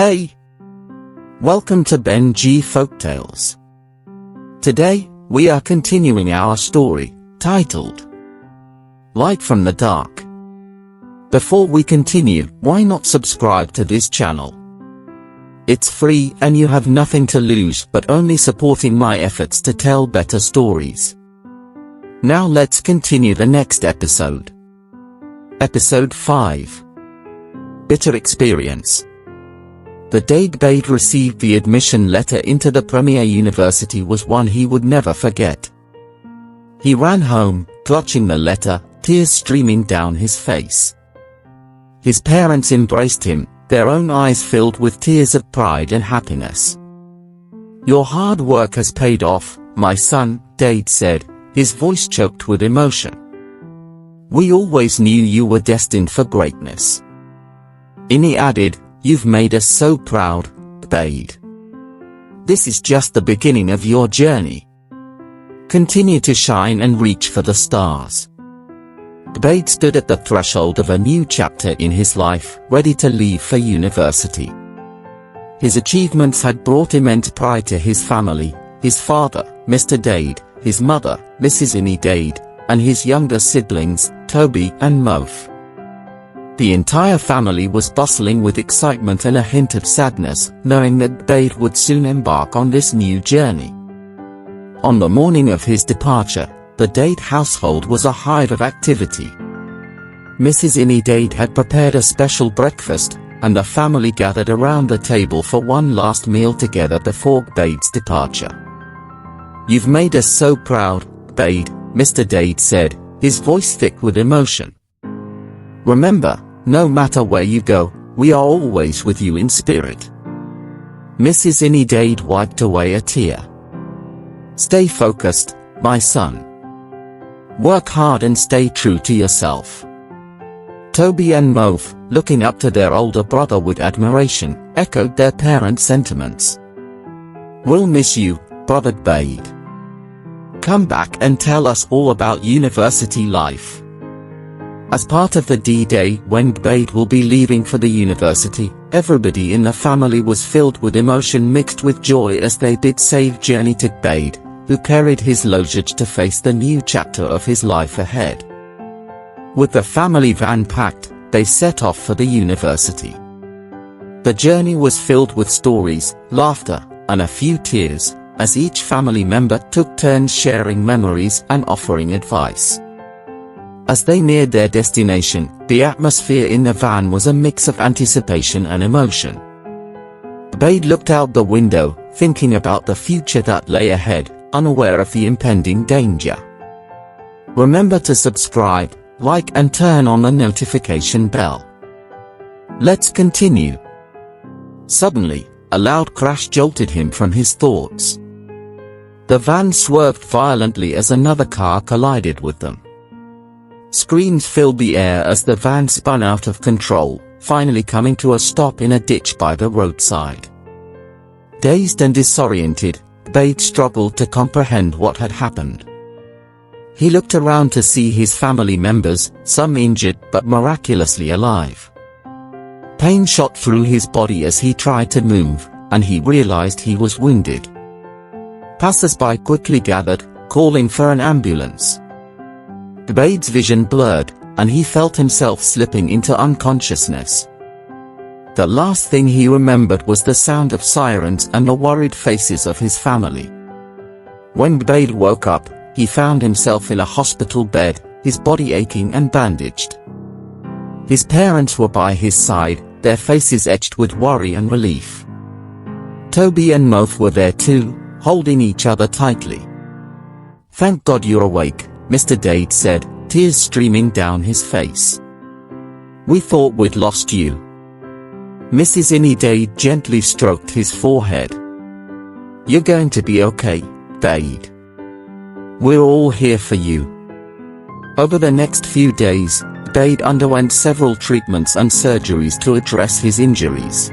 Hey! Welcome to Ben G Folktales. Today, we are continuing our story, titled Light from the Dark. Before we continue, why not subscribe to this channel? It's free and you have nothing to lose but only supporting my efforts to tell better stories. Now let's continue the next episode. Episode 5. Bitter Experience. The day Gbade received the admission letter into the premier university was one he would never forget. He ran home, clutching the letter, tears streaming down his face. His parents embraced him, their own eyes filled with tears of pride and happiness. "Your hard work has paid off, my son," Gbade said, his voice choked with emotion. "We always knew you were destined for greatness." Inni added, "You've made us so proud, Gbade. This is just the beginning of your journey. Continue to shine and reach for the stars." Gbade stood at the threshold of a new chapter in his life, ready to leave for university. His achievements had brought immense pride to his family, his father, Mr. Gbade, his mother, Mrs. Inni Gbade, and his younger siblings, Toby and Moph. The entire family was bustling with excitement and a hint of sadness, knowing that Gbade would soon embark on this new journey. On the morning of his departure, the Gbade household was a hive of activity. Mrs. Inni Gbade had prepared a special breakfast, and the family gathered around the table for one last meal together before Gbade's departure. "You've made us so proud, Gbade," Mr. Gbade said, his voice thick with emotion. "Remember, no matter where you go, we are always with you in spirit." Mrs. Inni Gbade wiped away a tear. "Stay focused, my son. Work hard and stay true to yourself." Toby and Moph, looking up to their older brother with admiration, echoed their parents' sentiments. "We'll miss you, Brother Gbade. Come back and tell us all about university life." As part of the D-Day when Gbade will be leaving for the university, everybody in the family was filled with emotion mixed with joy as they bid safe journey to Gbade, who carried his luggage to face the new chapter of his life ahead. With the family van packed, they set off for the university. The journey was filled with stories, laughter, and a few tears, as each family member took turns sharing memories and offering advice. As they neared their destination, the atmosphere in the van was a mix of anticipation and emotion. Gbade looked out the window, thinking about the future that lay ahead, unaware of the impending danger. Remember to subscribe, like and turn on the notification bell. Let's continue. Suddenly, a loud crash jolted him from his thoughts. The van swerved violently as another car collided with them. Screams filled the air as the van spun out of control, finally coming to a stop in a ditch by the roadside. Dazed and disoriented, Gbade struggled to comprehend what had happened. He looked around to see his family members, some injured but miraculously alive. Pain shot through his body as he tried to move, and he realized he was wounded. Passers-by quickly gathered, calling for an ambulance. Gbade's vision blurred, and he felt himself slipping into unconsciousness. The last thing he remembered was the sound of sirens and the worried faces of his family. When Gbade woke up, he found himself in a hospital bed, his body aching and bandaged. His parents were by his side, their faces etched with worry and relief. Toby and Moph were there too, holding each other tightly. "Thank God you're awake," Mr. Gbade said, tears streaming down his face. "We thought we'd lost you." Mrs. Inni Gbade gently stroked his forehead. "You're going to be okay, Gbade. We're all here for you." Over the next few days, Gbade underwent several treatments and surgeries to address his injuries.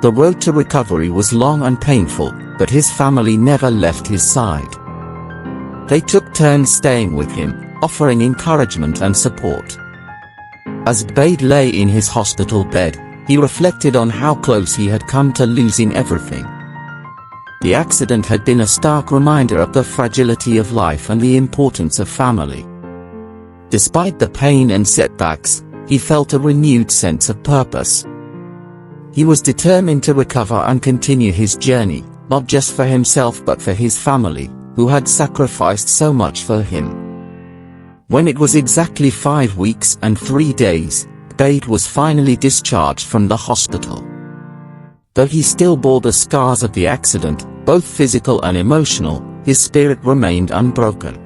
The road to recovery was long and painful, but his family never left his side. They took turns staying with him, offering encouragement and support. As Gbade lay in his hospital bed, he reflected on how close he had come to losing everything. The accident had been a stark reminder of the fragility of life and the importance of family. Despite the pain and setbacks, he felt a renewed sense of purpose. He was determined to recover and continue his journey, not just for himself but for his family, who had sacrificed so much for him. When it was exactly 5 weeks and 3 days, Gbade was finally discharged from the hospital. Though he still bore the scars of the accident, both physical and emotional, his spirit remained unbroken.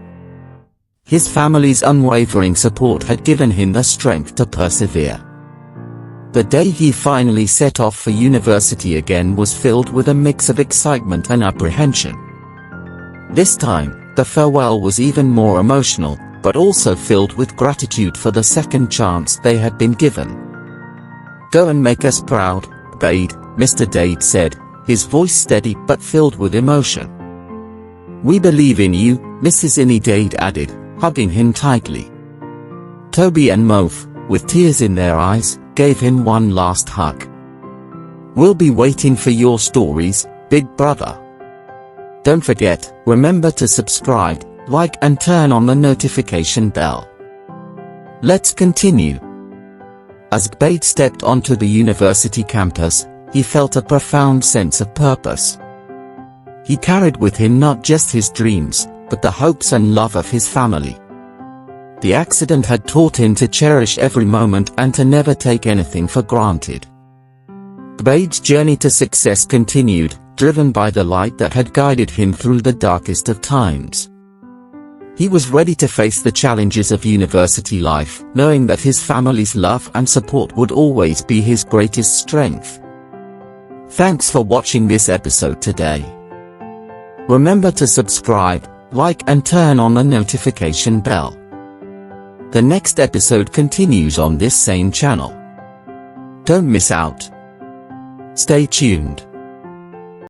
His family's unwavering support had given him the strength to persevere. The day he finally set off for university again was filled with a mix of excitement and apprehension. This time, the farewell was even more emotional, but also filled with gratitude for the second chance they had been given. "Go and make us proud, Gbade," Mr. Gbade said, his voice steady but filled with emotion. "We believe in you," Mrs. Gbade added, hugging him tightly. Toby and Moth, with tears in their eyes, gave him one last hug. "We'll be waiting for your stories, big brother. Don't forget, remember to subscribe, like and turn on the notification bell." Let's continue. As Gbade stepped onto the university campus, he felt a profound sense of purpose. He carried with him not just his dreams, but the hopes and love of his family. The accident had taught him to cherish every moment and to never take anything for granted. Gbade's journey to success continued, driven by the light that had guided him through the darkest of times. He was ready to face the challenges of university life, knowing that his family's love and support would always be his greatest strength. Thanks for watching this episode today. Remember to subscribe, like and turn on the notification bell. The next episode continues on this same channel. Don't miss out. Stay tuned.